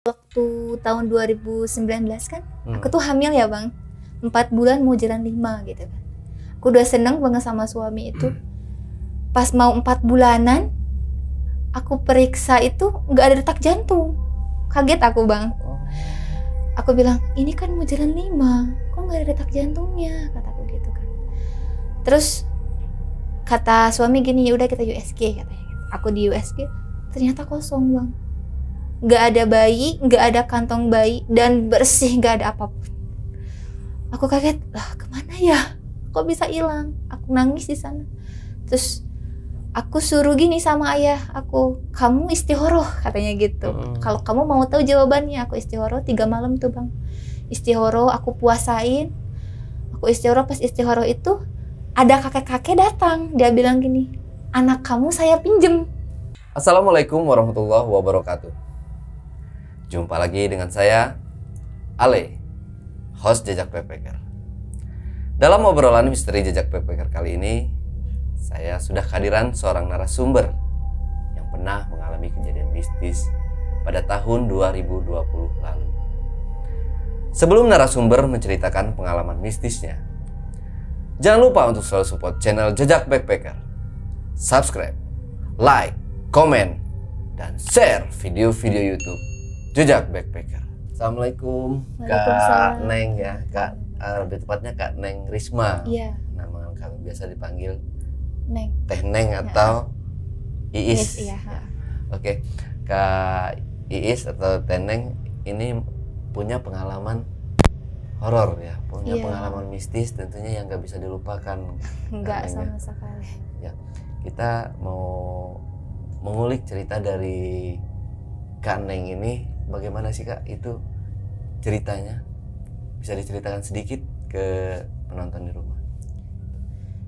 Waktu tahun 2019 kan, aku tuh hamil ya bang, 4 bulan mau jalan 5 gitu kan. Aku udah seneng banget sama suami itu. Pas mau 4 bulanan, aku periksa itu nggak ada detak jantung. Kaget aku bang. Aku bilang, ini kan mau jalan 5, kok nggak ada detak jantungnya, kataku gitu kan. Terus kata suami gini, ya udah kita USG katanya. Aku di USG, ternyata kosong bang. Nggak ada bayi, nggak ada kantong bayi, dan bersih, nggak ada apapun. Aku kaget, lah kemana ya? Kok bisa hilang? Aku nangis di sana. Terus aku suruh gini sama ayah aku, kamu istihoroh katanya gitu. Kalau kamu mau tahu jawabannya, aku istihoroh 3 malam tuh bang. Istihoroh, aku puasain. Aku istihoroh, pas istihoroh itu ada kakek-kakek datang. Dia bilang gini, anak kamu saya pinjem. Assalamualaikum warahmatullahi wabarakatuh. Jumpa lagi dengan saya, Ale, host Jejak Backpacker. Dalam obrolan misteri Jejak Backpacker kali ini, saya sudah kehadiran seorang narasumber yang pernah mengalami kejadian mistis pada tahun 2020 lalu. Sebelum narasumber menceritakan pengalaman mistisnya, jangan lupa untuk selalu support channel Jejak Backpacker. Subscribe, like, komen, dan share video-video YouTube Jejak Backpacker. Assalamualaikum Kak Neng ya, Kak, lebih tepatnya Kak Neng Risma. Iya. Nama kami biasa dipanggil Neng. Teh Neng atau Iis. Iya. Oke, Kak Iis atau Teh Neng ini punya pengalaman horor ya, punya pengalaman mistis tentunya yang nggak bisa dilupakan. Enggak sama sekali. Ya, kita mau mengulik cerita dari Kak Neng ini. Bagaimana sih Kak itu ceritanya? Bisa diceritakan sedikit ke penonton di rumah.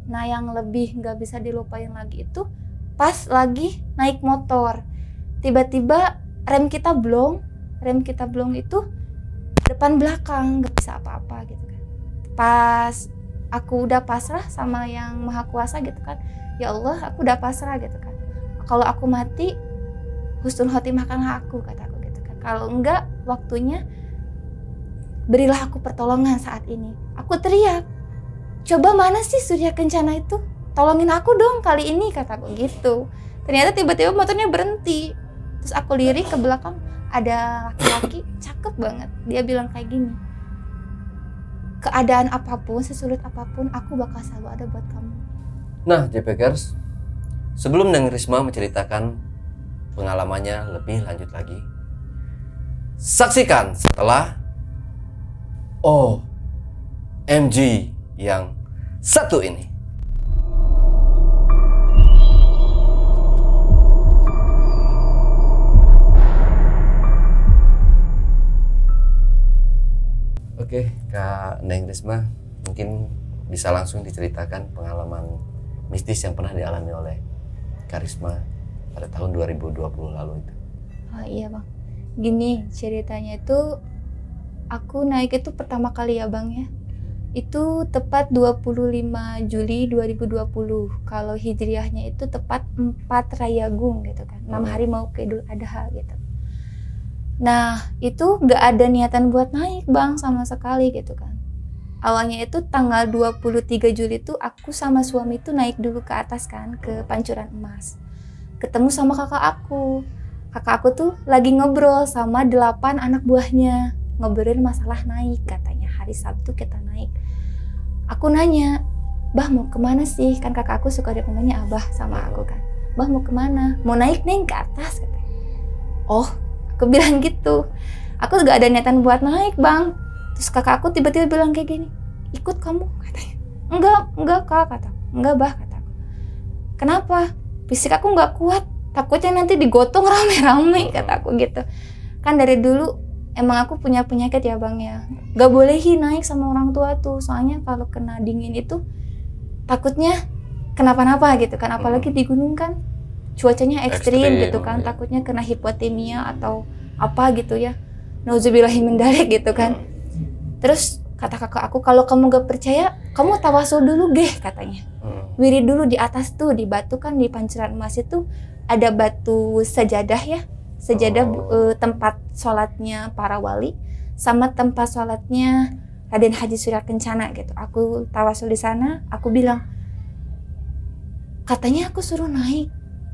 Nah yang lebih nggak bisa dilupain lagi itu pas lagi naik motor, tiba-tiba rem kita blong itu depan belakang, nggak bisa apa-apa gitu kan. Pas aku udah pasrah sama yang maha kuasa gitu kan, ya Allah aku udah pasrah gitu kan, kalau aku mati husnul khotimahkanlah aku, kataku gitu kan. Kalau enggak, waktunya berilah aku pertolongan saat ini. Aku teriak, coba mana sih Surya Kencana itu, tolongin aku dong kali ini, kataku gitu. Ternyata tiba-tiba motornya berhenti. Terus aku lirik ke belakang, ada laki-laki cakep banget. Dia bilang kayak gini, keadaan apapun, sesulit apapun, aku bakal selalu ada buat kamu. Nah JPKers, sebelum Neng Risma menceritakan pengalamannya lebih lanjut lagi, saksikan setelah OMG yang satu ini. Oke, Kak Neng Risma, mungkin bisa langsung diceritakan pengalaman mistis yang pernah dialami oleh Kak Risma pada tahun 2020 lalu itu. Oh iya bang, gini ceritanya itu, aku naik itu pertama kali ya bang ya, itu tepat 25 Juli 2020. Kalau hijriahnya itu tepat 4 Rayagung gitu kan, 6 hari mau ke Idul Adha gitu. Nah itu gak ada niatan buat naik bang sama sekali gitu kan. Awalnya itu tanggal 23 Juli itu aku sama suami itu naik dulu ke atas kan, ke Pancuran Emas. Ketemu sama kakak aku. Kakak aku tuh lagi ngobrol sama 8 anak buahnya, ngobrolin masalah naik, katanya hari Sabtu kita naik. Aku nanya, bah mau kemana sih? Kan kakak aku suka dipanggilnya abah sama aku kan. Bah mau kemana? Mau naik Neng ke atas katanya. Oh, aku bilang gitu. Aku gak ada niatan buat naik bang. Terus kakak aku tiba-tiba bilang kayak gini, ikut kamu katanya. Enggak kak, kata. Enggak bah, kataku. Kenapa? Fisik aku nggak kuat, takutnya nanti digotong rame-rame, kataku gitu. Kan dari dulu emang aku punya penyakit ya bang ya, nggak bolehin naik sama orang tua tuh, soalnya kalau kena dingin itu takutnya kenapa-napa gitu kan, apalagi di gunung kan cuacanya ekstrim gitu kan, takutnya kena hipotermia atau apa gitu ya, nauzubillahi min dzalik gitu kan. Terus kata kakak aku, kalau kamu gak percaya, kamu tawasul dulu geh katanya. Wirid dulu di atas tuh, di batu kan, di Pancuran Emas itu ada batu sajadah ya, sejadah tempat sholatnya para wali sama tempat sholatnya Raden Haji Surya Kencana gitu. Aku tawasul di sana, aku bilang, katanya aku suruh naik,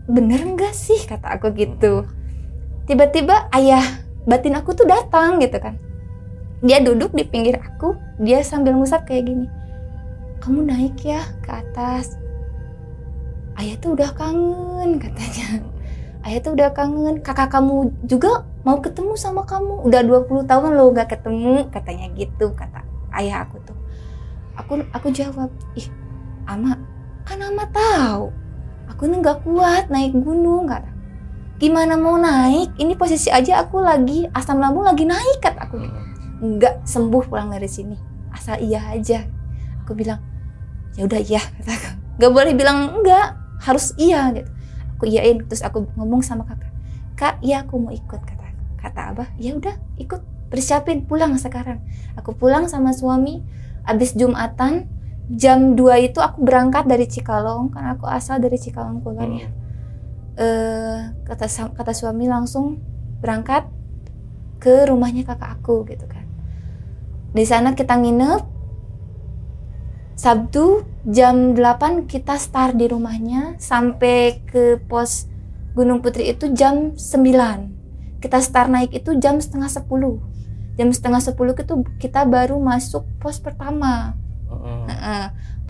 bener enggak sih, kata aku gitu. Tiba-tiba ayah batin aku tuh datang gitu kan. Dia duduk di pinggir aku, dia sambil ngusap kayak gini, kamu naik ya ke atas, ayah tuh udah kangen katanya. Ayah tuh udah kangen, kakak kamu juga mau ketemu sama kamu, udah 20 tahun lo gak ketemu, katanya gitu, kata ayah aku tuh. Aku jawab, ih ama, kan ama tahu aku nih gak kuat naik gunung, kata. Gimana mau naik, ini posisi aja aku lagi asam lambung lagi naik, kata aku. Enggak sembuh pulang dari sini, asal iya aja. Aku bilang, ya udah iya, kata aku. Gak boleh bilang enggak, harus iya gitu. Aku iyain, terus aku ngomong sama kakak, kak, iya aku mau ikut, kata abah, ya udah ikut, persiapin pulang sekarang. Aku pulang sama suami, abis Jumatan jam 2 itu aku berangkat dari Cikalong, kan aku asal dari Cikalong Kulon ya. Kata suami langsung berangkat ke rumahnya kakak aku gitu kan. Di sana kita nginep. Sabtu jam 8 kita start di rumahnya, sampai ke pos Gunung Putri itu jam 9. Kita start naik itu jam setengah 10. Jam setengah 10 itu kita baru masuk pos pertama.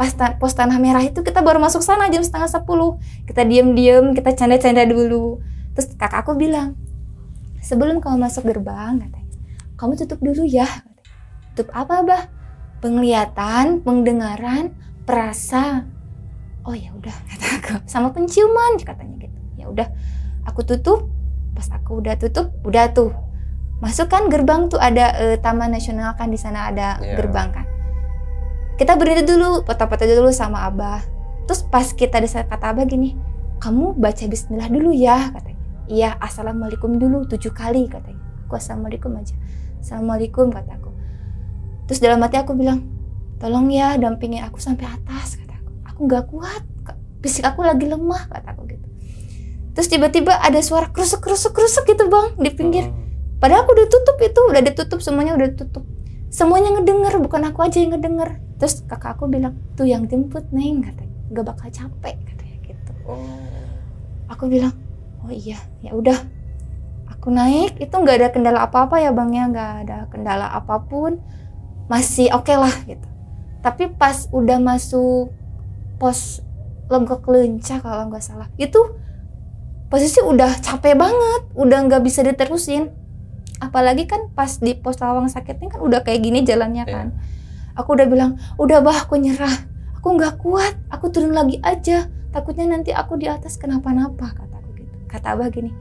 Pas pos Tanah Merah itu kita baru masuk sana jam setengah 10. Kita diem-diem, kita canda-canda dulu. Terus kakak aku bilang, sebelum kamu masuk gerbang, katanya, kamu tutup dulu ya. Tutup apa, bah? Penglihatan, pendengaran, perasa. Oh ya udah, kata aku. Sama penciuman, katanya gitu. Ya udah, aku tutup. Pas aku udah tutup, udah tuh. Masuk kan gerbang tuh ada Taman Nasional kan, di sana ada gerbang kan. Kita berhenti dulu, foto-foto dulu sama abah. Terus pas kita desa kata abah gini, kamu baca bismillah dulu ya, katanya. Iya, assalamualaikum dulu 7 kali, katanya. Aku assalamualaikum aja. Assalamualaikum, kata aku. Terus dalam hati aku bilang, tolong ya dampingin aku sampai atas, kata aku. Aku gak kuat, fisik aku lagi lemah, kata aku gitu. Terus tiba-tiba ada suara krusuk gitu bang di pinggir. Padahal aku udah tutup itu, udah ditutup, semuanya udah ditutup. Semuanya ngedenger, bukan aku aja yang ngedenger. Terus kakak aku bilang, tuh yang jemput neng, katanya, gak bakal capek, katanya gitu. Aku bilang, oh iya, ya udah. Aku naik, itu nggak ada kendala apa-apa ya bang ya, nggak ada kendala apapun. Masih oke lah gitu. Tapi pas udah masuk pos Legok Lencah kalau nggak salah, itu posisi udah capek banget, udah nggak bisa diterusin. Apalagi kan pas di pos Lawang Sakitnya kan udah kayak gini jalannya kan. Aku udah bilang, udah bah aku nyerah, aku nggak kuat, aku turun lagi aja. Takutnya nanti aku di atas kenapa-napa, kata aku gitu. Kata abah gini.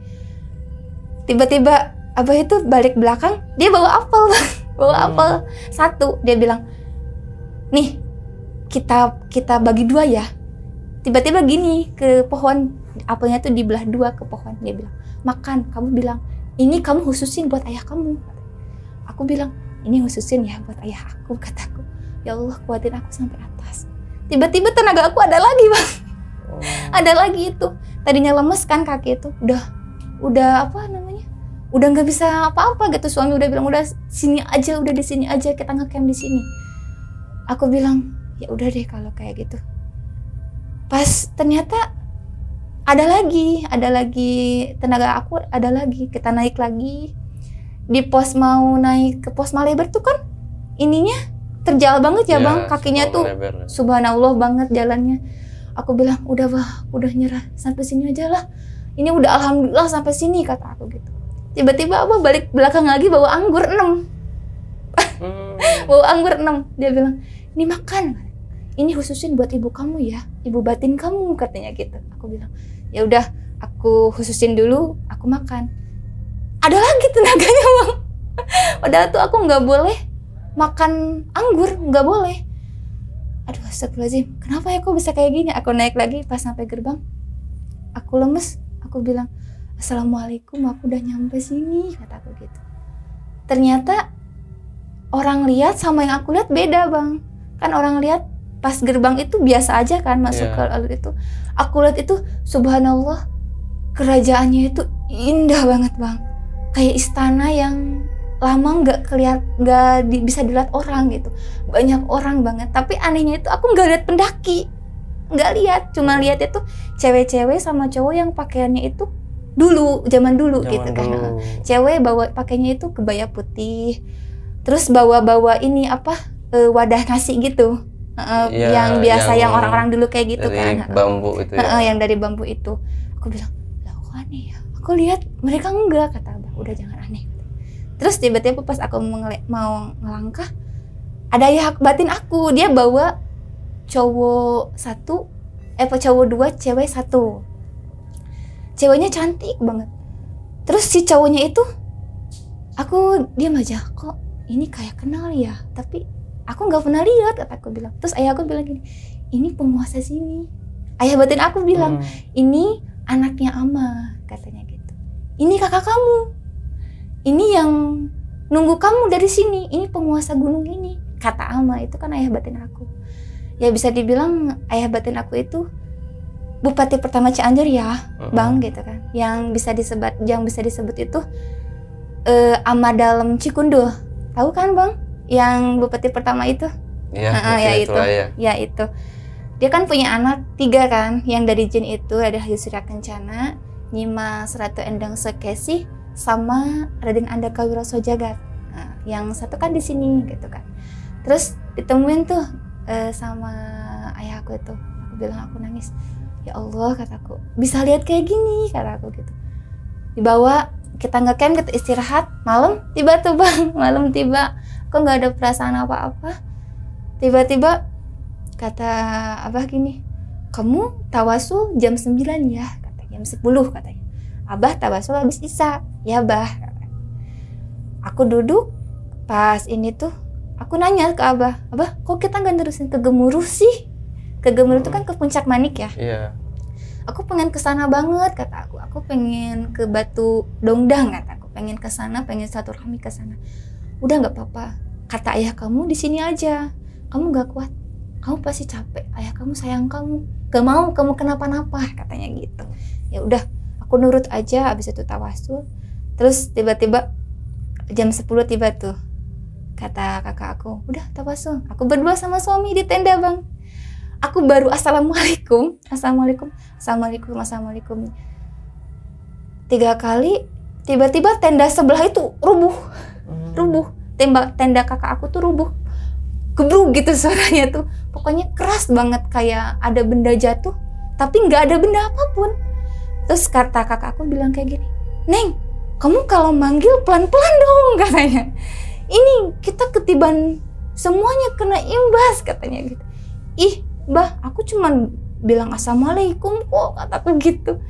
Tiba-tiba abah itu balik belakang, dia bawa apel bang. Bawa apel 1, dia bilang, nih kita bagi 2 ya. Tiba-tiba gini ke pohon, apelnya tuh dibelah 2 ke pohon. Dia bilang, makan, kamu bilang, ini kamu khususin buat ayah kamu. Aku bilang, ini khususin ya buat ayah aku, kataku. Ya Allah, kuatin aku sampai atas. Tiba-tiba tenaga aku ada lagi bang. Ada lagi itu. Tadinya lemes kan kaki itu, udah apa namanya? Udah nggak bisa apa-apa gitu. Suami udah bilang, udah sini aja, udah di sini aja, kita ngecamp di sini. Aku bilang, ya udah deh kalau kayak gitu. Pas ternyata ada lagi tenaga aku ada lagi. Kita naik lagi di pos, mau naik ke pos Maleber tuh kan ininya terjal banget ya bang, kakinya tuh Maleber. Subhanallah banget jalannya. Aku bilang, udah bah, udah nyerah, sampai sini aja lah. Ini udah alhamdulillah sampai sini, kata aku gitu. Tiba-tiba abah balik belakang lagi bawa anggur 6. Bawa anggur 6. Dia bilang, ini makan. Ini khususin buat ibu kamu ya, ibu batin kamu, katanya gitu. Aku bilang, ya udah, aku khususin dulu, aku makan. Ada lagi tenaganya bang. Padahal tuh aku nggak boleh makan anggur, nggak boleh. Aduh astagfirullahaladzim, kenapa ya kok bisa kayak gini? Aku naik lagi, pas sampai gerbang, aku lemes, aku bilang, assalamualaikum, aku udah nyampe sini, kata aku gitu. Ternyata orang lihat sama yang aku lihat beda bang. Kan orang lihat pas gerbang itu biasa aja kan masuk ke alur itu. Aku lihat itu subhanallah, kerajaannya itu indah banget bang, kayak istana yang lama bisa dilihat orang gitu, banyak orang banget. Tapi anehnya itu aku nggak lihat pendaki, nggak lihat, cuma lihat itu cewek-cewek sama cowok yang pakaiannya itu zaman dulu gitu kan. Cewek bawa pakainya itu kebaya putih, terus bawa ini wadah nasi gitu, yang biasa yang orang-orang dulu kayak gitu dari kan, bambu itu ya. yang dari bambu itu. Aku bilang, lah kok aneh ya, aku lihat mereka enggak, kata abah, udah jangan aneh. Terus tiba-tiba pas aku mau ngelangkah, ada ayah batin aku, dia bawa cowok dua, cewek satu. Ceweknya cantik banget. Terus si cowoknya itu, aku diam aja, kok ini kayak kenal ya, tapi aku nggak pernah lihat, kata aku bilang. Terus ayah aku bilang gini, ini penguasa sini. Ayah batin aku bilang, ini anaknya Ama, katanya gitu. Ini kakak kamu. Ini yang nunggu kamu dari sini. Ini penguasa gunung ini, kata Ama. Itu kan ayah batin aku. Ya bisa dibilang ayah batin aku itu Bupati pertama Cianjur ya, bang, gitu kan. Yang bisa disebut itu Ama Dalem Cikundul. Tahu kan bang? Yang bupati pertama itu? Iya, ya itu. Dia kan punya anak 3 kan, yang dari Jin itu ada Yusra Kencana, Nyimas Ratu Endang Sekesi, sama Raden Andaka Wiroso Jagat. Nah, yang satu kan di sini gitu kan. Terus ditemuin tuh sama ayah aku itu. Aku bilang, aku nangis. Ya Allah, kataku, bisa lihat kayak gini, kata aku gitu. Dibawa, kita ngecamp, kita istirahat, malam tiba tuh bang, malam tiba. Kok nggak ada perasaan apa-apa. Tiba-tiba kata abah gini, kamu tawasul jam 9 ya, kata, jam 10 katanya. Abah tawasul habis isya. Ya bah. Aku duduk, pas ini tuh aku nanya ke abah, abah kok kita nggak nerusin ke Gemuruh sih? Ke Gemuruh itu kan ke Puncak Manik ya. Iya. Aku pengen kesana banget, kata aku. Aku pengen ke Batu Dongdang, kata aku. Pengen kesana, pengen silaturahmi kesana. Udah nggak apa-apa, kata ayah kamu di sini aja. Kamu nggak kuat, kamu pasti capek. Ayah kamu sayang kamu, gak mau kamu kenapa-napa, katanya gitu. Ya udah, aku nurut aja. Abis itu tawasul. Terus tiba-tiba jam 10 tiba tuh, kata kakak aku, udah tawasul. Aku berdua sama suami di tenda bang. Aku baru assalamualaikum 3 kali, tiba-tiba tenda sebelah itu rubuh. Tenda kakak aku tuh rubuh, gebruk gitu suaranya tuh. Pokoknya keras banget, kayak ada benda jatuh, tapi nggak ada benda apapun. Terus kata kakak aku bilang kayak gini, Neng, kamu kalau manggil pelan-pelan dong, katanya. Ini kita ketiban semuanya kena imbas, katanya gitu. Ih, bah, aku cuman bilang assalamualaikum kok, kataku gitu.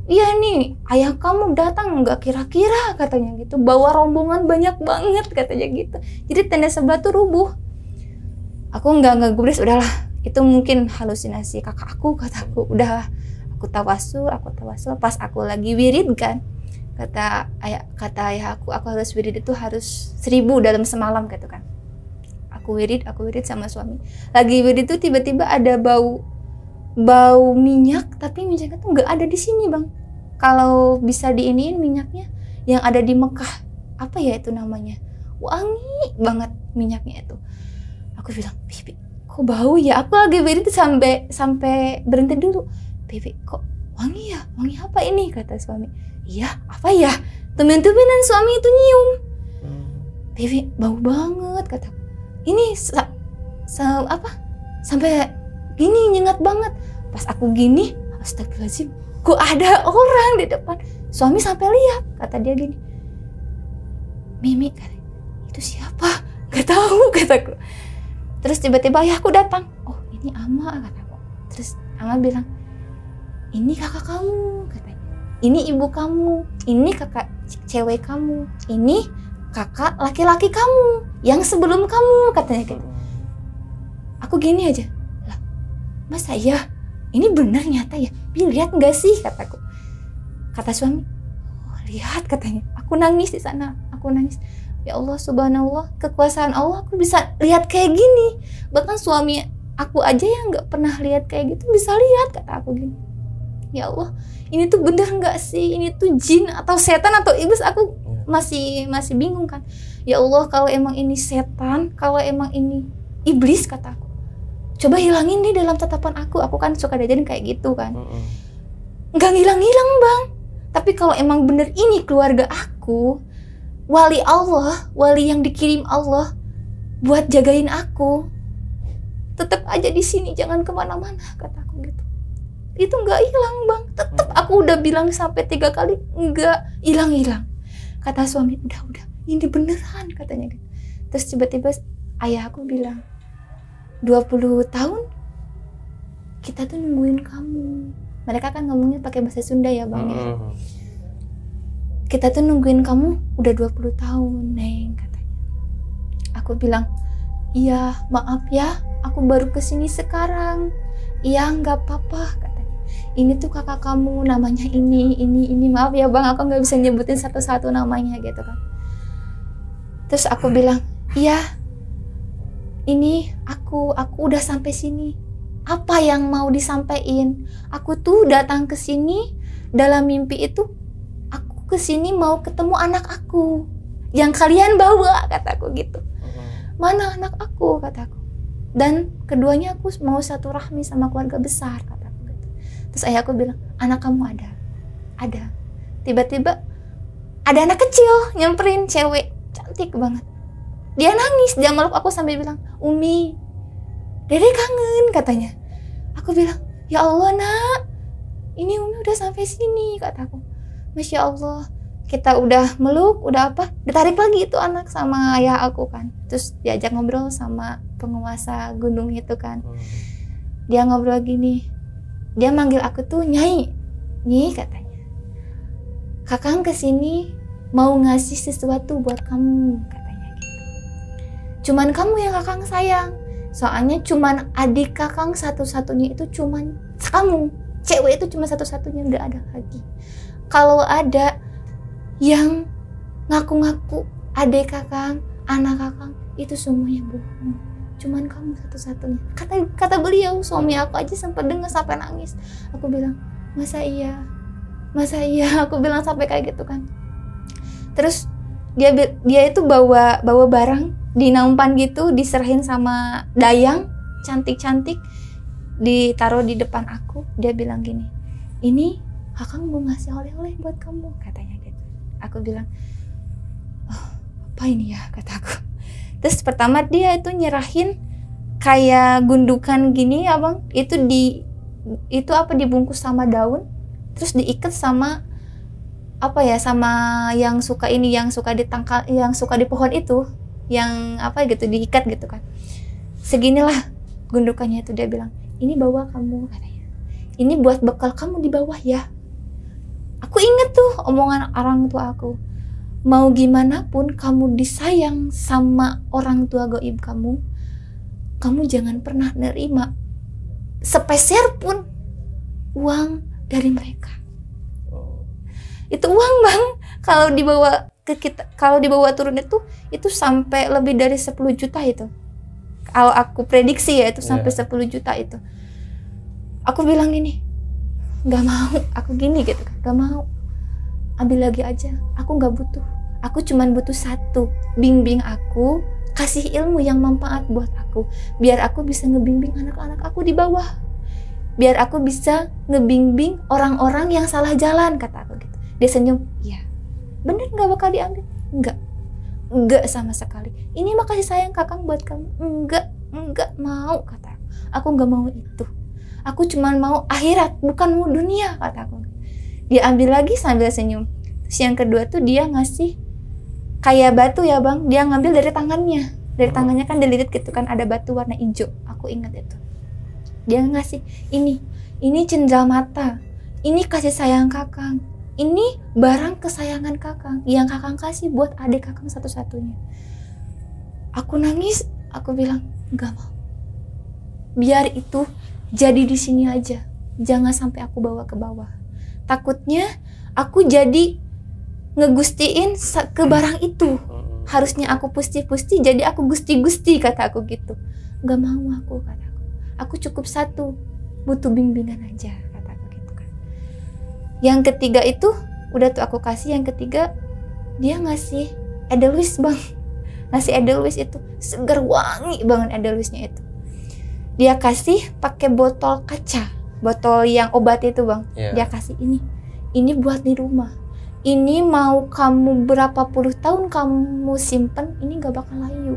Iya nih, ayah kamu datang nggak kira-kira, katanya gitu. Bawa rombongan banyak banget, katanya gitu. Jadi tenda sebelah tuh rubuh. Aku nggak gubris, udahlah. Itu mungkin halusinasi kakak aku, kataku. Udahlah, aku tawasul. Pas aku lagi wirid kan, kata ayah aku harus wirid itu harus 1000 dalam semalam gitu kan. Aku wirid sama suami. Lagi wirid itu tiba-tiba ada bau minyak, tapi minyaknya tuh nggak ada di sini bang. Kalau bisa diiniin minyaknya yang ada di Mekah, apa ya itu namanya, wangi banget minyaknya itu. Aku bilang, Bibi, kok bau ya? Aku lagi wirid sampai berhenti dulu. Bibi, kok wangi ya? Wangi apa ini? Kata suami. Iya, apa ya? Temen-temenan suami itu nyium. Bibi, bau banget, kata. Ini sampai gini nyengat banget. Pas aku gini, astagfirullahaladzim, kok ada orang di depan. Suami sampai lihat, kata dia gini, Mimi, kata, itu siapa? Gak tahu, kataku. Terus tiba-tiba ayahku datang. Oh, ini Ama, kataku. Terus Ama bilang, ini kakak kamu, katanya. Ini ibu kamu, ini kakak cewek kamu, ini kakak laki-laki kamu yang sebelum kamu, katanya gitu. Aku gini aja, lah, masa ya? Ini benar nyata ya? Lihat nggak sih, kataku. Kata suami, oh, lihat, katanya. Aku nangis di sana, aku nangis. Ya Allah, subhanallah, kekuasaan Allah, aku bisa lihat kayak gini. Bahkan suami aku aja yang nggak pernah lihat kayak gitu bisa lihat, kata aku gini. ya Allah, ini tuh bener nggak sih, ini tuh jin atau setan atau iblis? Aku masih bingung kan. Ya Allah, kalau emang ini setan, kalau emang ini iblis, kata aku, coba hilangin deh dalam tatapan aku kan suka diajarin kayak gitu kan. Nggak ngilang-ngilang bang. Tapi kalau emang bener ini keluarga aku, wali Allah, wali yang dikirim Allah buat jagain aku, tetap aja di sini, jangan kemana-mana, kata aku gitu. Itu nggak hilang bang, tetap aku udah bilang sampai 3 kali nggak hilang. Kata suami, udah ini beneran, katanya gitu. Terus tiba-tiba ayah aku bilang, 20 tahun kita tuh nungguin kamu. Mereka kan ngomongnya pakai bahasa Sunda ya bang ya. Kita tuh nungguin kamu udah 20 tahun Neng, katanya. Aku bilang, iya maaf ya, aku baru kesini sekarang. Iya nggak apa-apa, katanya. Ini tuh kakak kamu, namanya ini. Maaf ya bang, aku nggak bisa nyebutin satu-satu namanya gitu kan. Terus aku bilang, iya, ini aku udah sampai sini. Apa yang mau disampaikan? Aku tuh datang ke sini dalam mimpi itu, aku ke sini mau ketemu anak aku yang kalian bawa, kataku gitu. Mana anak aku, kataku. Dan keduanya aku mau satu rahmi sama keluarga besar, kataku gitu. Terus ayahku bilang, anak kamu ada. Tiba-tiba ada anak kecil nyamperin, cewek cantik banget. Dia nangis, dia meluk aku sambil bilang, Umi, Dede kangen, katanya. Aku bilang, ya Allah nak, ini Umi udah sampai sini, kataku. Masya Allah, kita udah meluk, udah apa, ditarik lagi itu anak sama ayah aku kan. Terus diajak ngobrol sama penguasa gunung itu kan. Dia ngobrol gini, dia manggil aku tuh Nyai, nih katanya. Kakang kesini mau ngasih sesuatu buat kamu, katanya gitu. Cuman kamu yang kakang sayang. Soalnya cuman adik kakang satu-satunya itu cuman kamu. Cewek itu cuma satu-satunya, udah ada lagi. Kalau ada yang ngaku-ngaku adik kakang, anak kakang, itu semuanya bohong. Cuman kamu satu-satunya. Kata beliau, suami aku aja sempat dengar sampai nangis. Aku bilang, masa iya? Aku bilang sampai kayak gitu kan. Terus dia itu bawa barang di nampan gitu, diserahin sama dayang cantik-cantik, ditaruh di depan aku. Dia bilang gini, ini kakang mau ngasih oleh-oleh buat kamu, katanya gitu. Aku bilang, oh, apa ini ya, kataku. Terus pertama dia itu nyerahin kayak gundukan gini ya bang, itu apa, dibungkus sama daun, terus diikat sama apa ya, sama yang suka ditangkal, yang suka di pohon itu, yang apa gitu, diikat gitu kan. Seginilah gundukannya itu. Dia bilang, ini bawa kamu, katanya. Ini buat bekal kamu di bawah ya. Aku inget tuh omongan orang tua aku. Mau gimana pun kamu disayang sama orang tua gaib kamu jangan pernah nerima sepeser pun uang dari mereka. Itu uang bang, kalau dibawa ke kita, kalau dibawa turun itu sampai lebih dari 10 juta itu. Kalau aku prediksi ya, itu sampai 10 juta itu. Aku bilang gini, nggak mau, aku gini gitu kan, nggak mau. Ambil lagi aja, aku nggak butuh. Aku cuman butuh satu, bimbing aku, kasih ilmu yang manfaat buat aku, biar aku bisa ngebimbing anak-anak aku di bawah, biar aku bisa ngebimbing orang-orang yang salah jalan, kata aku gitu. Dia senyum, iya, bener nggak bakal diambil? Enggak sama sekali. Ini mah kasih sayang kakang buat kamu. Enggak mau, kata aku. Nggak mau itu. Aku cuman mau akhirat, bukan mau dunia, kata aku. Dia ambil lagi sambil senyum. Terus yang kedua tuh dia ngasih kayak batu ya bang, dia ngambil dari tangannya kan dililit gitu kan, ada batu warna hijau. Aku ingat itu. Dia ngasih ini cendera mata, ini kasih sayang kakang, ini barang kesayangan kakang yang kakang kasih buat adik kakang satu-satunya. Aku nangis, aku bilang nggak mau. Biar itu jadi di sini aja, jangan sampai aku bawa ke bawah. Takutnya aku jadi ngegustiin ke barang itu. Harusnya aku pusti-pusti, jadi aku gusti-gusti, kata aku gitu. Nggak mau aku, kata aku. Aku cukup satu, butuh bimbingan aja, kata aku gitu kan. Yang ketiga itu udah tuh aku kasih, yang ketiga dia ngasih Edelweiss bang. Ngasih Edelweiss itu segar wangi banget Edelweissnya itu. Dia kasih pakai botol kaca, botol yang obat itu bang. Dia kasih ini buat di rumah. Ini mau kamu berapa puluh tahun kamu simpen, ini gak bakal layu.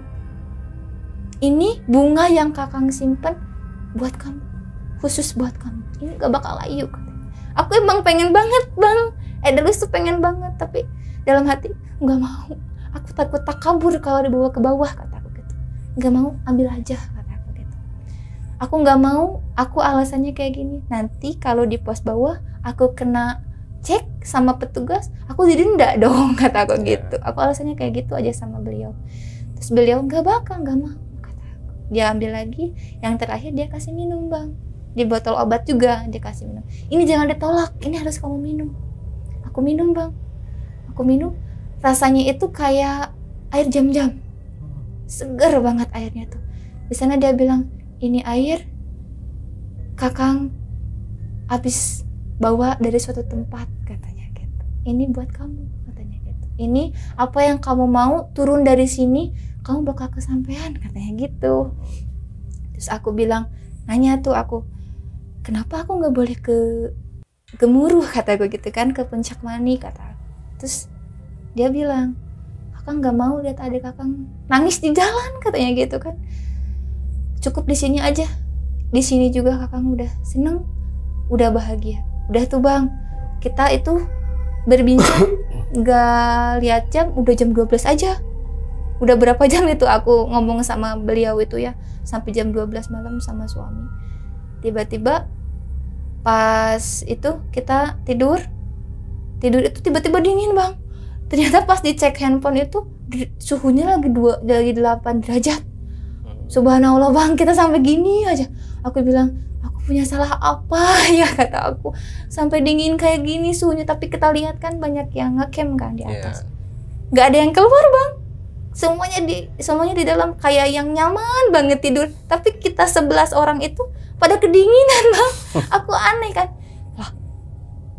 Ini bunga yang kakang simpen buat kamu, khusus buat kamu. Ini gak bakal layu. Aku emang pengen banget bang, Edelweiss tuh pengen banget, tapi dalam hati gak mau. Aku takut takabur kalau dibawa ke bawah, kataku gitu. Gak mau, ambil aja, kataku gitu. Aku gak mau, aku alasannya kayak gini. Nanti kalau di pos bawah aku kena cek sama petugas, aku didenda dong, kata aku gitu. Aku alasannya kayak gitu aja sama beliau. Terus beliau gak bakal, gak mau, kata aku. Dia ambil lagi, yang terakhir dia kasih minum bang. Di botol obat juga dia kasih minum. Ini jangan ditolak, ini harus kamu minum. Aku minum bang, aku minum. Rasanya itu kayak air jam-jam, seger banget airnya tuh. Di sana dia bilang, ini air kakang habis bawa dari suatu tempat, katanya gitu. Ini buat kamu, katanya gitu. Ini apa yang kamu mau turun dari sini, kamu bakal kesampaian, katanya gitu. Terus aku bilang, nanya tuh aku, kenapa aku nggak boleh ke Gemuruh, kata gue gitu kan, ke Puncak Mani, kata aku. Terus dia bilang, kakang nggak mau lihat adik kakang nangis di jalan, katanya gitu kan. Cukup di sini aja. Di sini juga kakang udah seneng, udah bahagia. Udah tuh bang, kita itu berbincang gak lihat jam, udah jam 12 aja. Udah berapa jam itu aku ngomong sama beliau itu ya, sampai jam 12 malam sama suami. Tiba-tiba pas itu kita tidur itu tiba-tiba dingin bang. Ternyata pas dicek handphone itu suhunya lagi 8 derajat. Subhanallah bang, kita sampai gini aja. Aku bilang, aku punya salah apa ya, kata aku, sampai dingin kayak gini suhunya. Tapi kita lihat kan banyak yang ngecamp kan di atas, nggak ada yang keluar bang. Semuanya di dalam kayak yang nyaman banget tidur. Tapi kita 11 orang itu pada kedinginan bang. Aku aneh kan, lah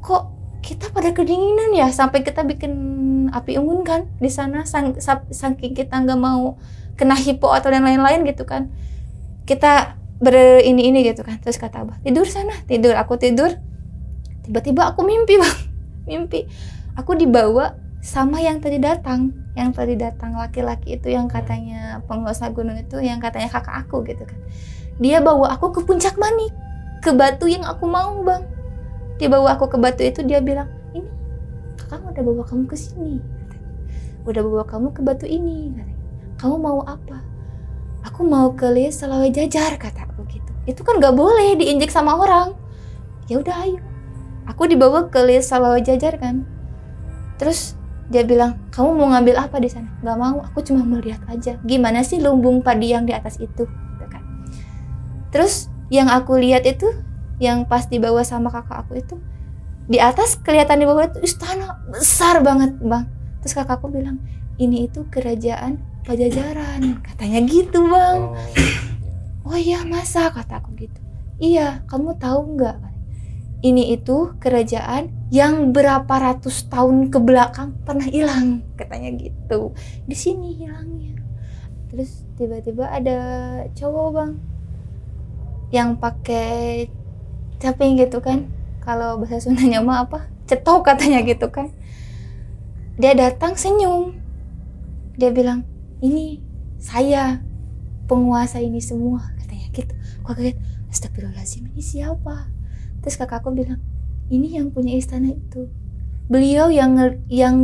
kok kita pada kedinginan ya, sampai kita bikin api unggun kan di sana, saking kita nggak mau kena hipo atau yang lain-lain gitu kan. Kita ini gitu kan. Terus kata abah, tidur sana, tidur. Aku tidur, tiba-tiba aku mimpi bang. Mimpi aku dibawa sama yang tadi datang laki-laki itu yang katanya penguasa gunung itu, yang katanya kakak aku gitu kan. Dia bawa aku ke Puncak Mani, ke batu yang aku mau bang. Dia bawa aku ke batu itu, dia bilang, ini kakak udah bawa kamu ke sini, udah bawa kamu ke batu ini, katanya. Kamu mau apa? Aku mau ke Lis Selawai Jajar, kata aku gitu. Itu kan nggak boleh diinjek sama orang. Ya udah ayo. Aku dibawa ke Lis Selawai Jajar kan. Terus dia bilang, kamu mau ngambil apa di sana? Nggak mau, aku cuma melihat aja. Gimana sih lumbung padi yang di atas itu? Gitu kan. Terus yang aku lihat itu, yang pas dibawa sama kakak aku itu, di atas kelihatan di bawah itu istana besar banget bang. Terus kakakku bilang, ini itu kerajaan Pajajaran, katanya gitu bang. Oh iya masa, kataku gitu. Iya, kamu tahu nggak? Ini itu kerajaan yang berapa ratus tahun ke belakang pernah hilang, katanya gitu. Di sini hilangnya. Terus tiba-tiba ada cowok bang, yang pakai caping gitu kan. Kalau bahasa Sundanya mah apa? Cetok katanya gitu kan. Dia datang senyum. Dia bilang, ini saya penguasa ini semua, katanya gitu. Aku kaget, astagfirullahaladzim, ini siapa? Terus kakakku bilang, ini yang punya istana itu. Beliau yang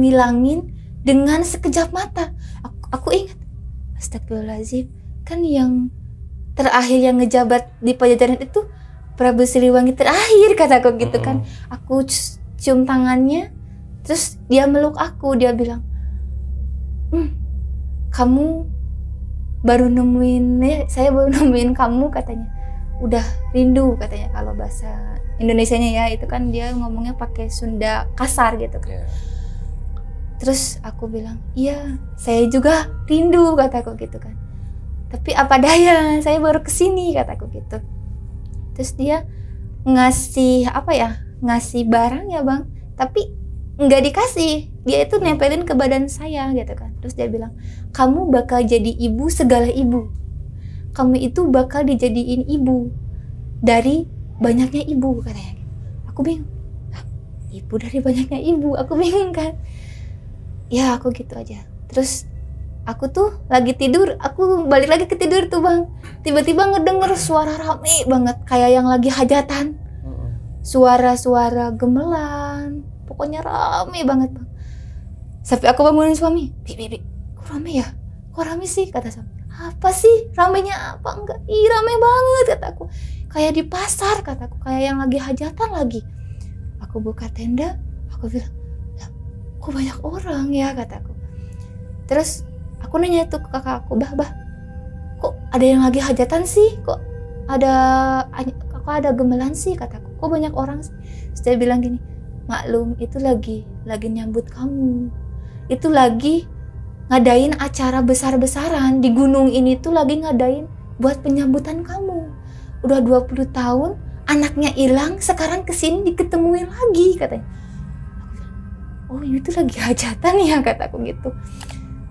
ngilangin dengan sekejap mata. Aku ingat, astagfirullahaladzim, kan yang terakhir yang ngejabat di Pajajaran itu Prabu Siliwangi terakhir, kataku gitu kan. Aku cium tangannya, terus dia meluk aku, dia bilang, kamu baru nemuin, saya baru nemuin kamu, katanya. Udah rindu, katanya kalau bahasa Indonesianya ya, itu kan dia ngomongnya pakai Sunda kasar gitu kan. Terus aku bilang, iya saya juga rindu, kataku gitu kan. Tapi apa daya, saya baru kesini, kataku gitu. Terus dia ngasih apa ya, ngasih barang ya bang, tapi nggak dikasih. Dia itu nempelin ke badan saya gitu kan. Terus dia bilang, kamu bakal jadi ibu segala ibu, kamu itu bakal dijadiin ibu dari banyaknya ibu, katanya. Aku bingung, ibu dari banyaknya ibu, aku bingung kan. Ya aku gitu aja. Terus aku tuh lagi tidur, aku balik lagi ke tidur tuh bang, tiba-tiba ngedenger suara rame banget kayak yang lagi hajatan, suara-suara gemelan, pokoknya rame banget bang. Sampai aku bangunin suami, Bi, kok rame ya? Kok rame sih? Kata suami. Apa sih? Ramenya apa? Enggak, ih rame banget kataku. Kayak di pasar kataku, kayak yang lagi hajatan lagi. Aku buka tenda, aku bilang, lah, kok banyak orang ya kataku. Terus aku nanya itu ke kakak aku, bah, kok ada yang lagi hajatan sih? Kok ada gemelan sih kataku. Kok banyak orang sih? Terus dia bilang gini, maklum itu lagi nyambut kamu. Itu lagi ngadain acara besar-besaran di gunung ini tuh, lagi ngadain buat penyambutan kamu. Udah 20 tahun anaknya hilang, sekarang kesini diketemuin lagi katanya. Oh itu lagi hajatan ya kataku gitu.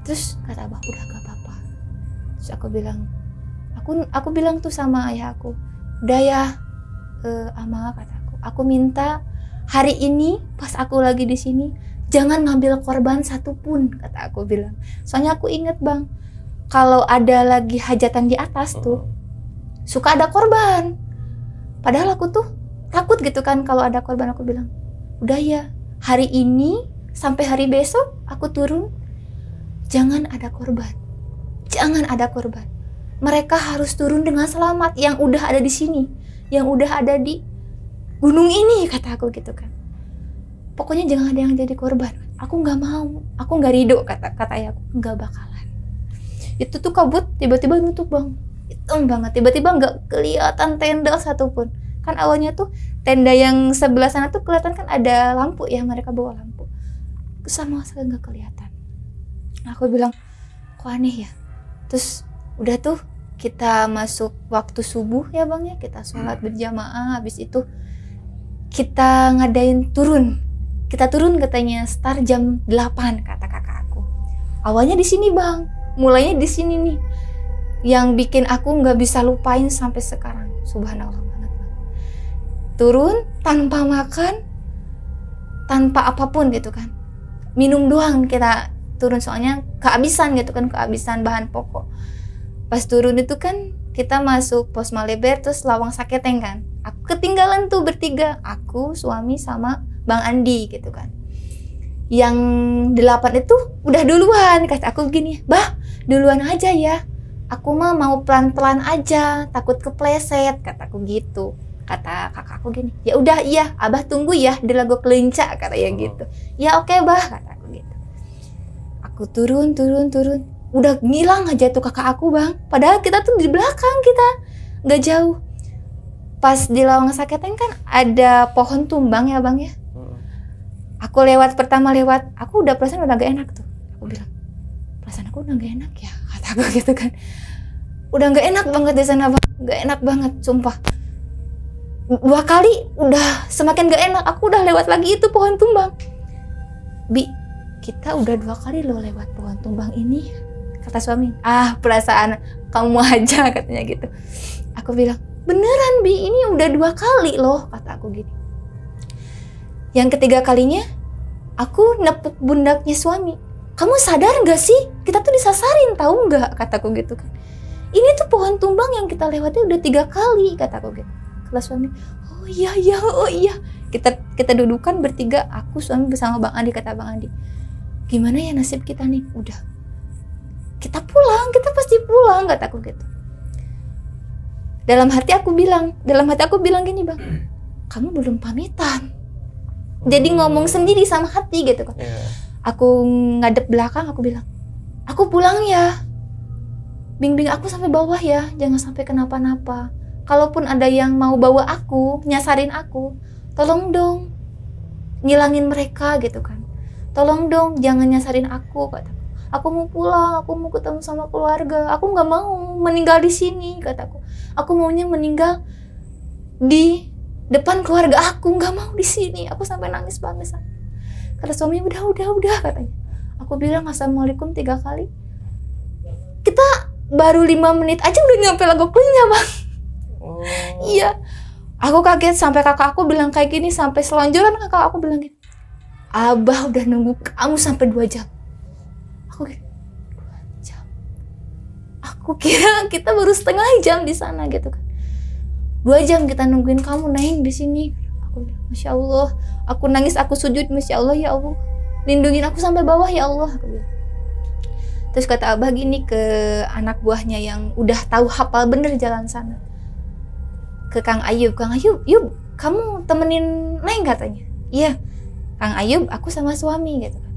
Terus kata abah, udah gak apa-apa. Terus aku bilang, aku bilang tuh sama ayah aku, udah ya ama kataku, aku minta hari ini pas aku lagi di sini jangan ngambil korban satupun, kata aku bilang. Soalnya aku inget bang, kalau ada lagi hajatan di atas tuh suka ada korban. Padahal aku tuh takut gitu kan kalau ada korban. Aku bilang, udah ya hari ini sampai hari besok aku turun, jangan ada korban, jangan ada korban. Mereka harus turun dengan selamat yang udah ada di sini, yang udah ada di gunung ini, kata aku gitu kan. Pokoknya jangan ada yang jadi korban. Aku nggak mau, aku nggak ridho, kata ayahku, nggak bakalan. Itu tuh kabut tiba-tiba nutup bang, hitam banget. Tiba-tiba nggak kelihatan tenda satupun. Kan awalnya tuh tenda yang sebelah sana tuh kelihatan kan ada lampu ya, mereka bawa lampu. Sama sekali nggak kelihatan. Aku bilang, kok aneh ya. Terus udah tuh kita masuk waktu subuh ya bang ya, kita sholat berjamaah. Habis itu kita ngadain turun. Kita turun katanya start jam 8 kata kakak aku. Awalnya di sini bang, mulainya di sini nih. Yang bikin aku nggak bisa lupain sampai sekarang. Subhanallah banget bang. Turun tanpa makan, tanpa apapun gitu kan. Minum doang kita turun, soalnya kehabisan gitu kan, kehabisan bahan pokok. Pas turun itu kan kita masuk pos Maleber, terus Lawang Saketeng kan. Aku ketinggalan tuh bertiga, aku, suami sama Bang Andi gitu kan. Yang 8 itu udah duluan, kata aku gini, bah duluan aja ya, aku mah mau pelan-pelan aja, takut kepleset, kataku gitu. Kata kakakku gini, ya udah iya, abah tunggu ya di Lago Kelincak, kata ya gitu. Ya oke bah, kataku gitu. Aku turun, udah ngilang aja tuh kakak aku bang. Padahal kita tuh di belakang, kita nggak jauh. Pas di Lawang Saketeng kan ada pohon tumbang ya bang ya. Aku pertama lewat, aku udah perasaan udah gak enak tuh. Aku bilang, perasaan aku udah gak enak ya, kata aku gitu kan. Udah gak enak banget di sana bang, gak enak banget, sumpah. 2 kali udah semakin gak enak, aku udah lewat lagi itu pohon tumbang. Bi, kita udah 2 kali loh lewat pohon tumbang ini, kata suami. Ah perasaan kamu aja, katanya gitu. Aku bilang, beneran Bi, ini udah 2 kali loh, kata aku gitu. Yang ketiga kalinya, aku nepuk pundaknya suami. Kamu sadar gak sih? Kita tuh disasarin, tahu nggak? Kataku gitu kan. Ini tuh pohon tumbang yang kita lewati udah 3 kali, kataku gitu. Kata suami, oh iya. Kita dudukan bertiga, aku, suami bersama Bang Andi, kata Bang Andi. Gimana ya nasib kita nih? Udah, kita pulang, kita pasti pulang, kataku gitu. Dalam hati aku bilang gini bang, kamu belum pamitan. Jadi ngomong sendiri sama hati gitu kan. Aku ngadep belakang, aku bilang, aku pulang ya, bimbing aku sampai bawah ya, jangan sampai kenapa-napa. Kalaupun ada yang mau bawa aku, nyasarin aku, tolong dong ngilangin mereka gitu kan. Tolong dong jangan nyasarin aku, kataku. Aku mau pulang, aku mau ketemu sama keluarga, aku nggak mau meninggal di sini, kataku. Aku maunya meninggal di depan keluarga aku, nggak mau di sini. Aku sampai nangis banget. Kata suami, udah katanya. Aku bilang assalamualaikum 3 kali. Kita baru 5 menit aja udah nyampe Lagoklinya bang. Iya. Aku kaget sampai kakak aku bilang kayak gini, sampai selonjoran kakak aku bilang gini, Abah udah nunggu kamu sampai 2 jam. Aku gitu, 2 jam. Aku kira kita baru setengah jam di sana gitu kan. 2 jam kita nungguin kamu Neng di sini. Aku bilang, Masya Allah. Aku nangis, aku sujud, Masya Allah ya Allah. Lindungin aku sampai bawah ya Allah. Aku bilang. Terus kata Abah gini ke anak buahnya yang udah tahu hafal bener jalan sana. Ke Kang Ayub, yuk kamu temenin Neng katanya. Iya, Kang Ayub, aku sama suami gitu kan.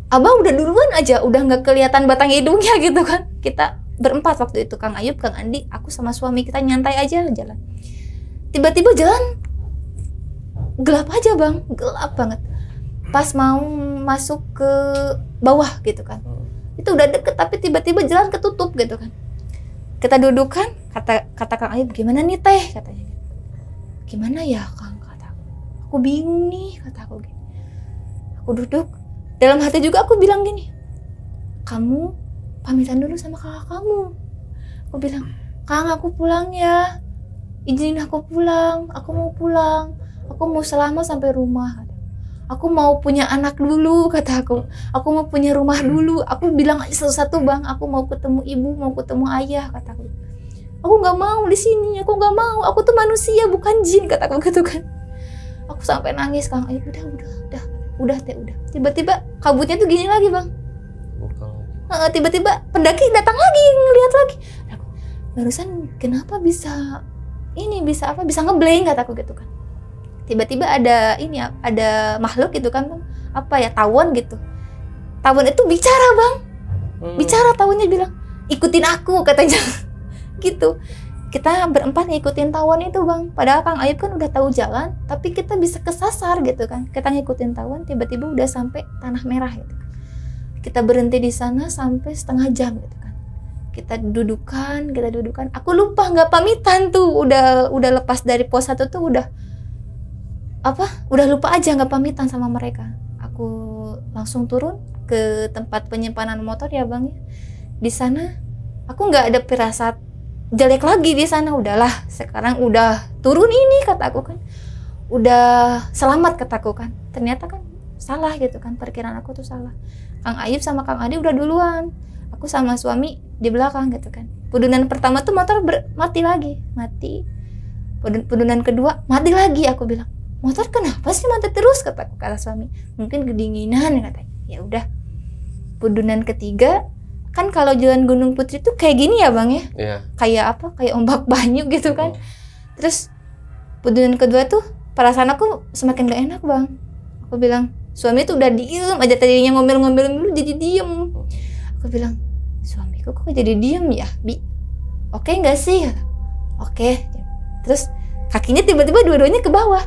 Abah udah duluan aja, udah nggak kelihatan batang hidungnya gitu kan. Kita berempat waktu itu, Kang Ayub, Kang Andi, aku sama suami, kita nyantai aja jalan. Tiba-tiba jalan gelap aja bang, gelap banget. Pas mau masuk ke bawah gitu kan, itu udah deket tapi tiba-tiba jalan ketutup gitu kan. Kita dudukan, kata Kang Ayub, gimana nih teh katanya. Gimana ya Kang, kata aku bingung nih, kata aku gini. Aku duduk, dalam hati juga aku bilang gini, kamu pamitan dulu sama kakak kamu. Aku bilang, Kang aku pulang ya, izinin aku pulang, aku mau pulang, aku mau selama sampai rumah. Aku mau punya anak dulu, kata aku mau punya rumah dulu. Aku bilang satu-satu bang, aku mau ketemu ibu, mau ketemu ayah, kata aku. Aku nggak mau di sini, aku nggak mau, aku tuh manusia bukan jin, kata aku gitu kan. Aku sampai nangis, Kang Ayub, udah teh, udah. Tiba-tiba kabutnya tuh gini lagi bang. Tiba-tiba pendaki datang lagi, ngeliat lagi. Barusan kenapa bisa ngeblank, kata aku gitu kan. Tiba-tiba ada makhluk gitu kan bang, apa ya, tawon gitu. Tawon itu bicara bang, bicara, tawonnya bilang ikutin aku katanya. Gitu. Kita berempat ngikutin tawon itu bang, padahal Kang Ayub kan udah tahu jalan, tapi kita bisa kesasar gitu kan. Kita ngikutin tawon, tiba-tiba udah sampai Tanah Merah gitu. Kita berhenti di sana sampai setengah jam gitu kan. Kita dudukan. Aku lupa nggak pamitan tuh, udah lepas dari pos 1 tuh udah lupa aja nggak pamitan sama mereka. Aku langsung turun ke tempat penyimpanan motor ya bang. Di sana aku nggak ada firasat jelek lagi di sana. Udahlah, sekarang udah turun ini, kata aku kan. Udah selamat, kata aku kan. Ternyata kan salah gitu kan, perkiraan aku tuh salah. Kang Ayub sama Kang Adi udah duluan. Aku sama suami di belakang gitu kan. Pudunan pertama tuh motor mati lagi. Pudunan kedua mati lagi. Aku bilang, motor kenapa sih mati terus, kata suami. Mungkin kedinginan, katanya. Ya udah. Pudunan ketiga, kan kalau jalan Gunung Putri tuh kayak gini ya bang ya. Yeah. Kayak ombak banyu gitu kan. Terus pudunan kedua tuh perasaan aku semakin gak enak bang. Aku bilang, suami tuh udah diem aja, tadinya ngomel-ngomel dulu jadi diem. Aku bilang, suamiku kok jadi diem ya Bi, oke nggak sih? Oke. Terus kakinya tiba-tiba dua-duanya ke bawah.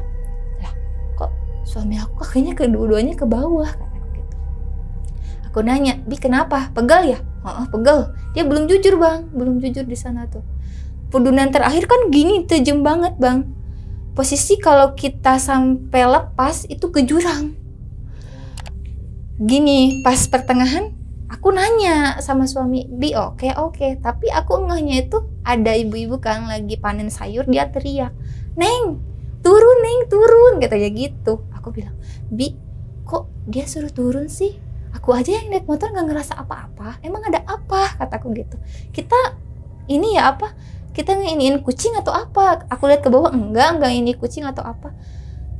Kok suami aku kakinya kedua-duanya ke bawah, kataku gitu. Aku nanya, Bi kenapa? Pegal ya? Pegal. Dia belum jujur bang, belum jujur di sana tuh. Pudunan terakhir kan gini, tajam banget bang. Posisi kalau kita sampai lepas itu ke jurang. Gini, pas pertengahan aku nanya sama suami, Bi oke. Tapi aku ngehnya itu ada ibu-ibu kan lagi panen sayur, dia teriak, Neng turun, katanya gitu. Aku bilang, Bi kok dia suruh turun sih? Aku aja yang naik motor gak ngerasa apa-apa. Emang ada apa? Kataku gitu. Kita ini ya apa? Kita ngeiniin kucing atau apa? Aku lihat ke bawah, enggak ini kucing atau apa.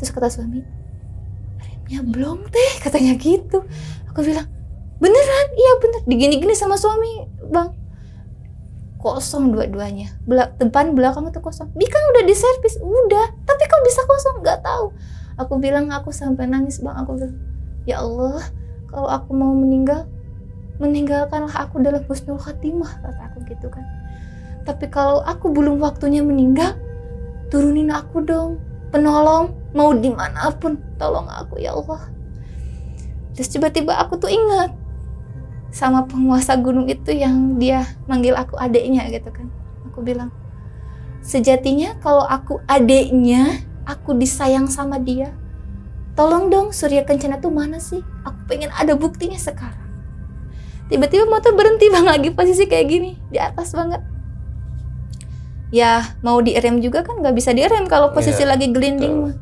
Terus kata suami, remnya blong teh, katanya gitu. Aku bilang, beneran? Iya bener. Digini-gini sama suami bang. Kosong dua-duanya. Depan belakang itu kosong. Bi kan udah diservis, udah. Tapi kok bisa kosong? Gak tahu. Aku bilang, aku sampai nangis bang. Aku bilang, ya Allah, kalau aku mau meninggalkanlah aku dalam husnul khatimah, kata aku gitu kan. Tapi kalau aku belum waktunya meninggal, turunin aku dong, penolong, mau dimanapun, tolong aku ya Allah. Terus tiba-tiba aku tuh ingat sama penguasa gunung itu yang dia manggil aku adeknya gitu kan. Aku bilang, sejatinya kalau aku adeknya, aku disayang sama dia, tolong dong Surya Kencana tuh mana sih? Aku pengen ada buktinya sekarang. Tiba-tiba motor berhenti bang, lagi posisi kayak gini di atas banget. Ya mau direm juga kan nggak bisa direm kalau posisi lagi gelinding mah.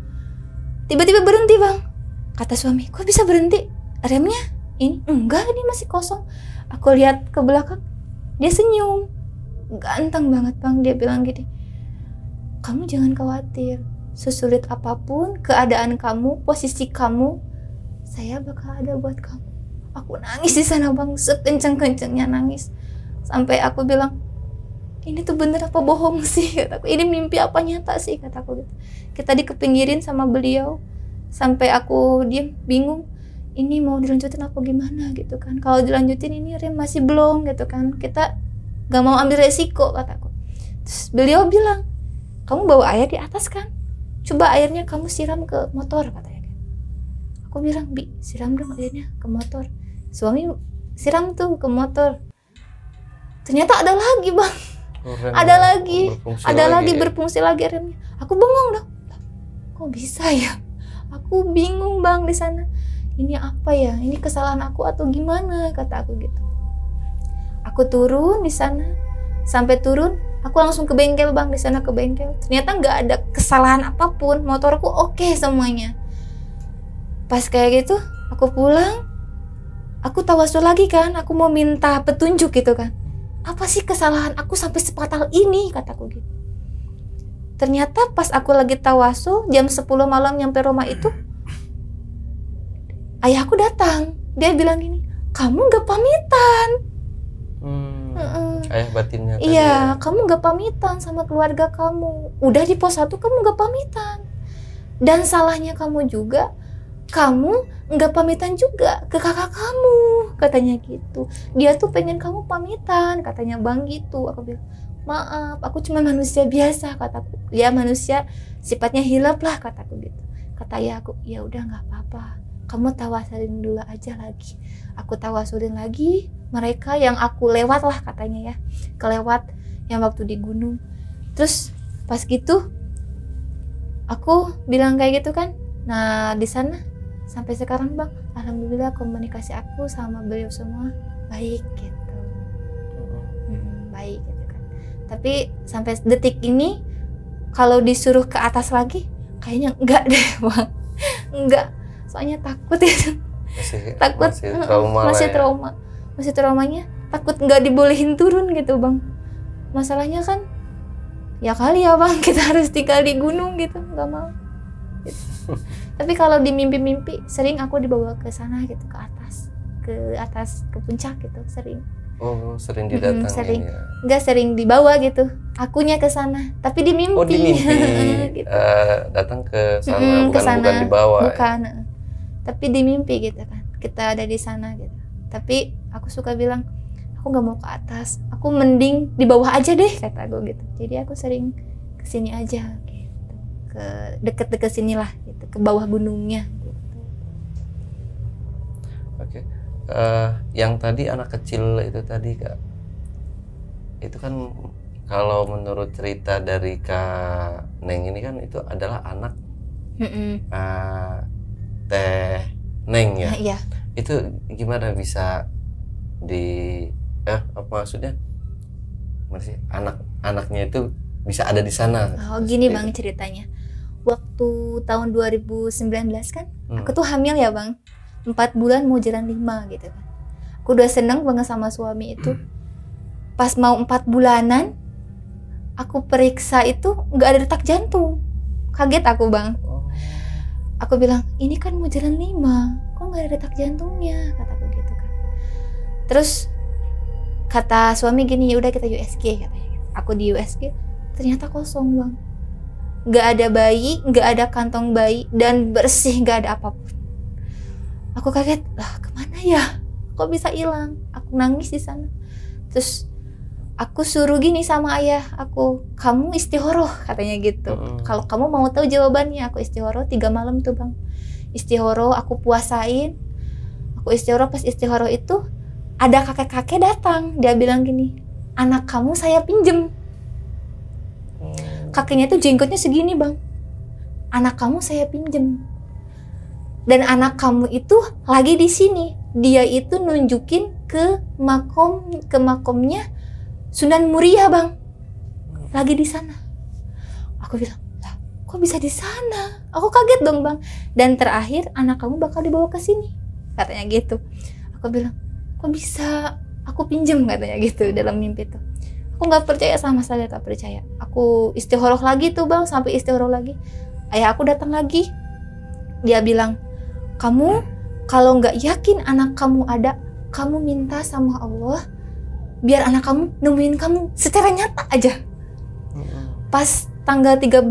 Tiba-tiba berhenti bang. Kata suami, kok bisa berhenti? Remnya ini enggak, ini masih kosong. Aku lihat ke belakang, dia senyum, ganteng banget bang. Dia bilang gini, kamu jangan khawatir, sesulit apapun keadaan kamu, posisi kamu, saya bakal ada buat kamu. Aku nangis di sana bang, sekenceng-kencengnya nangis. Sampai aku bilang, ini tuh bener apa bohong sih? Kataku, ini mimpi apa nyata sih? Kataku gitu. Kita dikepinggirin sama beliau, sampai aku diem bingung. Ini mau dilanjutin apa gimana gitu kan? Kalau dilanjutin ini rem masih belum gitu kan? Kita gak mau ambil resiko kataku. Terus beliau bilang, kamu bawa air di atas kan? Coba airnya kamu siram ke motor katanya. Aku bilang, Bi, siram dong airnya ke motor. Suami siram tuh ke motor. Ternyata ada lagi bang, ada lagi berfungsi lagi remnya. Aku bengong dong, kok bisa ya? Aku bingung bang di sana. Ini apa ya? Ini kesalahan aku atau gimana? Kata aku gitu. Aku turun di sana, sampai turun, aku langsung ke bengkel bang, di sana ke bengkel. Ternyata nggak ada kesalahan apapun, motorku oke semuanya. Pas kayak gitu, aku pulang. Aku tawasul lagi kan, aku mau minta petunjuk gitu kan. Apa sih kesalahan aku sampai sefatal ini, kataku gitu. Ternyata pas aku lagi tawasul, jam 10 malam nyampe rumah itu, ayahku datang. Dia bilang gini, kamu gak pamitan. Ayah batinnya. Iya, kamu gak pamitan sama keluarga kamu. Udah di pos 1 kamu gak pamitan. Dan salahnya kamu juga, kamu nggak pamitan juga ke kakak kamu, katanya gitu. Dia tuh pengen kamu pamitan, katanya bang gitu. Aku bilang, maaf, aku cuma manusia biasa, kataku. Ya manusia sifatnya hilap lah, kataku gitu. Kata ayah aku, ya udah nggak apa-apa, kamu tawasulin dulu aja lagi. Aku tawasulin lagi mereka yang aku lewat lah, katanya ya, kelewat yang waktu di gunung. Terus pas gitu aku bilang kayak gitu kan. Nah di sana sampai sekarang bang, alhamdulillah komunikasi aku sama beliau semua baik gitu. Baik gitu kan. Tapi sampai detik ini kalau disuruh ke atas lagi kayaknya enggak deh bang. Enggak, soalnya takut itu. Masih traumanya, takut nggak dibolehin turun gitu bang. Masalahnya kan ya kali ya bang, kita harus tinggal di gunung gitu, nggak mau gitu. Tapi kalau di mimpi-mimpi sering aku dibawa ke sana gitu, ke atas ke puncak gitu, sering. Oh, sering didatangin. Sering. Enggak sering dibawa gitu. Akunya ke sana, tapi di mimpi. Oh, di mimpi. Gitu. Datang ke sana, bukan dibawa. Bukan. Ya. Tapi di mimpi gitu kan. Kita ada di sana gitu. Tapi aku suka bilang, aku nggak mau ke atas. Aku mending di bawah aja deh, kata aku gitu. Jadi aku sering kesini aja gitu. Ke deket-deket sinilah gitu, ke bawah gunungnya gitu. Oke. Yang tadi anak kecil itu tadi Kak, itu kan kalau menurut cerita dari Kak Neng ini kan itu adalah anak Teh Neng ya. Iya. Itu gimana bisa apa maksudnya? Masih anaknya itu bisa ada di sana. Oh gini bang ceritanya. Waktu tahun 2019 kan, aku tuh hamil ya bang. 4 bulan mau jalan 5 gitu kan. Aku udah seneng banget sama suami itu. Pas mau 4 bulanan, aku periksa itu nggak ada detak jantung. Kaget aku bang. Aku bilang, ini kan mau jalan 5, kok nggak ada detak jantungnya, kataku gitu kan. Terus kata suami gini, ya udah kita USG katanya. Aku di USG, ternyata kosong bang. Nggak ada bayi, nggak ada kantong bayi, dan bersih, nggak ada apapun. Aku kaget, lah kemana ya? Kok bisa hilang? Aku nangis di sana. Terus aku suruh gini sama ayah aku, kamu istihoroh katanya gitu. Kalau kamu mau tahu jawabannya, aku istihoroh 3 malam tuh bang. Istihoroh, aku puasain. Aku istihoroh, pas istihoroh itu ada kakek-kakek datang. Dia bilang gini, anak kamu saya pinjem. Kakeknya tuh jenggotnya segini bang. Anak kamu saya pinjem. Dan anak kamu itu lagi di sini. Dia itu nunjukin ke makomnya Sunan Muria, Bang. Lagi di sana. Aku bilang, lah, kok bisa di sana? Aku kaget dong, Bang. Dan terakhir anak kamu bakal dibawa ke sini, katanya gitu. Aku bilang, kok bisa? Aku pinjem, katanya gitu dalam mimpi tuh. Aku nggak percaya, sama sekali nggak percaya. Aku istikharah lagi tuh, Bang, sampai istikharah lagi. Ayah aku datang lagi. Dia bilang, kamu kalau nggak yakin anak kamu ada, kamu minta sama Allah biar anak kamu nemuin kamu secara nyata aja. Pas tanggal 13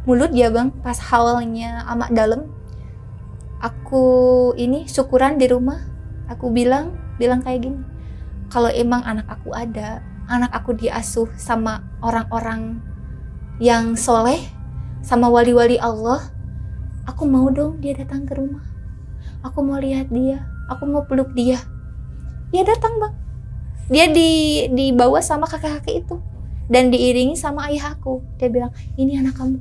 Mulut ya, Bang, pas hawalnya amat dalam, aku ini syukuran di rumah. Aku bilang kayak gini, kalau emang anak aku ada, anak aku diasuh sama orang-orang yang soleh, sama wali-wali Allah, aku mau dong dia datang ke rumah. Aku mau lihat dia, aku mau peluk dia. Dia datang, Bang. Dia dibawa sama kakek-kakek itu dan diiringi sama ayah aku. Dia bilang, ini anak kamu.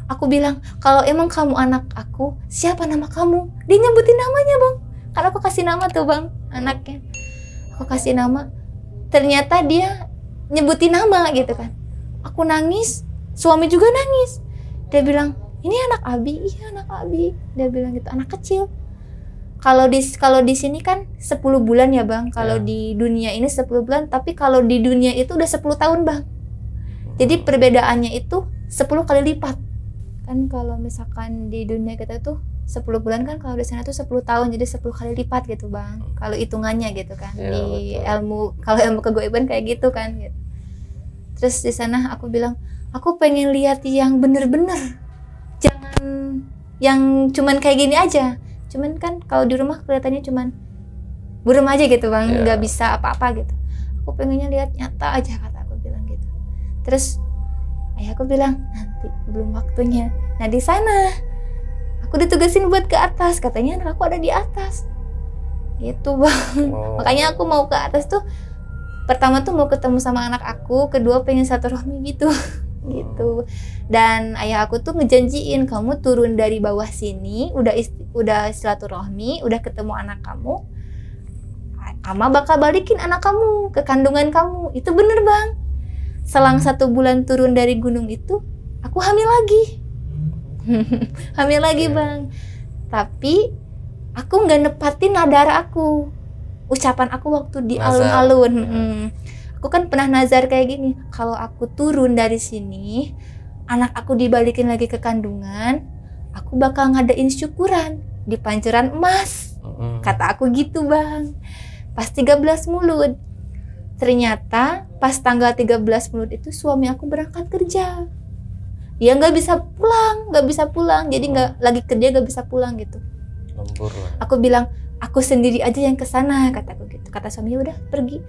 Aku bilang, kalau emang kamu anak aku, siapa nama kamu? Dia nyebutin namanya, Bang. Karena aku kasih nama tuh, Bang, anaknya. Aku kasih nama. Ternyata dia nyebutin nama gitu kan. Aku nangis, suami juga nangis. Dia bilang, ini anak Abi. Iya, anak Abi. Dia bilang gitu, anak kecil. Kalau di sini kan 10 bulan ya, Bang. Kalau di dunia ini 10 bulan, tapi kalau di dunia itu udah 10 tahun, Bang. Jadi perbedaannya itu 10 kali lipat. Kan kalau misalkan di dunia kita tuh 10 bulan kan, kalau di sana tuh 10 tahun, jadi 10 kali lipat gitu, Bang. Kalau hitungannya gitu kan. Ya, di betul. ilmu, kalau ilmu kegoiban kayak gitu kan gitu. Terus di sana aku bilang, aku pengen lihat yang bener-bener. Jangan yang cuman kayak gini aja. Cuman kan kalau di rumah kelihatannya cuman burem aja gitu, Bang, nggak bisa apa-apa gitu. Aku pengennya lihat nyata aja, kata aku bilang gitu. Terus ayah aku bilang, nanti belum waktunya. Nah di sana aku ditugasin buat ke atas, katanya anak aku ada di atas gitu, Bang. Makanya aku mau ke atas tuh, pertama tuh mau ketemu sama anak aku, kedua pengen silaturahmi gitu. Gitu. Dan ayah aku tuh ngejanjiin, kamu turun dari bawah sini, udah silaturahmi, udah ketemu anak kamu, Ama bakal balikin anak kamu ke kandungan kamu. Itu bener, Bang. Selang 1 bulan turun dari gunung itu, aku hamil lagi. Hamil lagi, Bang. Tapi aku nggak nepatin nadar aku, ucapan aku waktu di alun-alun. Aku kan pernah nazar kayak gini, kalau aku turun dari sini, anak aku dibalikin lagi ke kandungan, aku bakal ngadain syukuran di pancuran emas. Kata aku gitu, Bang. Pas 13 Mulut. Ternyata pas tanggal 13 Mulut itu suami aku berangkat kerja. Dia nggak bisa pulang. Jadi lagi kerja nggak bisa pulang gitu. Lembur lah. Aku bilang, aku sendiri aja yang kesana, kataku gitu. Kata suami, udah pergi.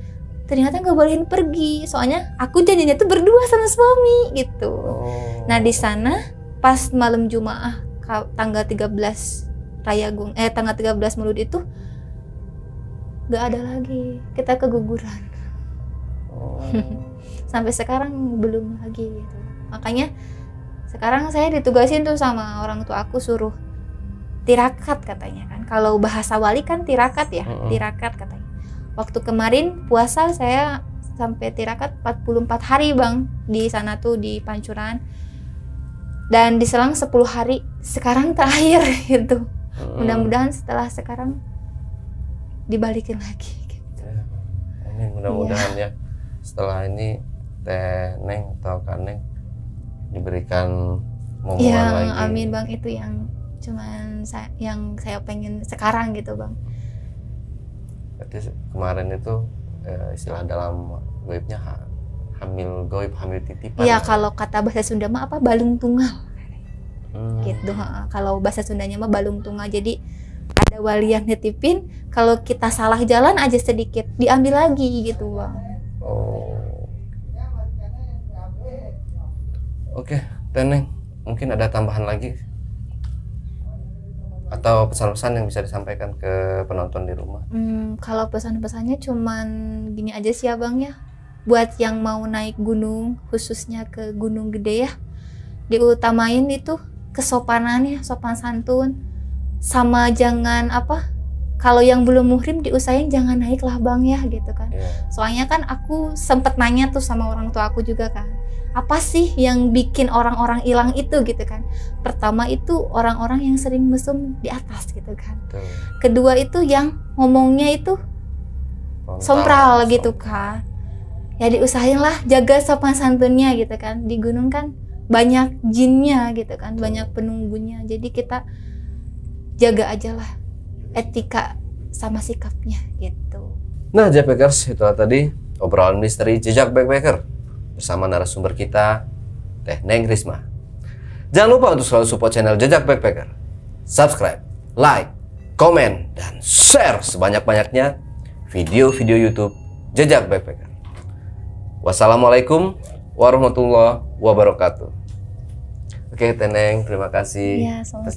Ternyata nggak bolehin pergi, soalnya aku janjinya tuh berdua sama suami gitu. Nah di sana pas malam Jumaah tanggal 13 tanggal 13 Mulut itu nggak ada lagi, kita keguguran. Sampai sekarang belum lagi gitu. Makanya sekarang saya ditugasin tuh sama orang tua aku, suruh tirakat katanya kan. Kalau bahasa wali kan tirakat ya, tirakat katanya. Waktu kemarin puasa saya sampai tirakat 44 hari, Bang, di sana tuh di Pancuran. Dan diselang 10 hari sekarang terakhir gitu. Mudah-mudahan setelah sekarang dibalikin lagi gitu. Amin, mudah-mudahan ya. Setelah ini Teh Neng atau Kak Neng diberikan momongan lagi. Amin, Bang, itu yang cuman yang saya pengen sekarang gitu, Bang. Berarti kemarin itu istilah dalam goibnya hamil goib, hamil titipan. Iya, kalau kata bahasa Sunda mah apa, balung tunggal. Gitu. Kalau bahasa Sundanya mah balung tunggal. Jadi ada wali yang nitipin, kalau kita salah jalan aja sedikit diambil lagi gitu, Bang. Oke, Teh Neng, mungkin ada tambahan lagi atau pesan-pesan yang bisa disampaikan ke penonton di rumah? Kalau pesan-pesannya cuman gini aja sih, Abang ya. Buat yang mau naik gunung, khususnya ke Gunung Gede ya, diutamain itu kesopanannya, sopan santun, sama jangan apa, kalau yang belum muhrim diusahain jangan naik lah bang ya gitu kan. Soalnya kan aku sempet nanya tuh sama orang tua aku juga kan, apa sih yang bikin orang-orang hilang itu gitu kan. Pertama itu orang-orang yang sering mesum di atas gitu kan. Kedua itu yang ngomongnya itu sompral gitu kan. Ya diusahain lah jaga sopan santunnya gitu kan. Di gunung kan banyak jinnya gitu kan, banyak penunggunya. Jadi kita jaga aja lah etika sama sikapnya gitu. Nah, Jackpackers, itulah tadi obrolan misteri jejak backpacker bersama narasumber kita, Teh Neng Risma. Jangan lupa untuk selalu support channel Jejak Backpacker. Subscribe, like, komen, dan share sebanyak-banyaknya video-video YouTube Jejak Backpacker. Wassalamualaikum warahmatullahi wabarakatuh. Oke, Teh Neng, terima kasih. Iya, sama-sama.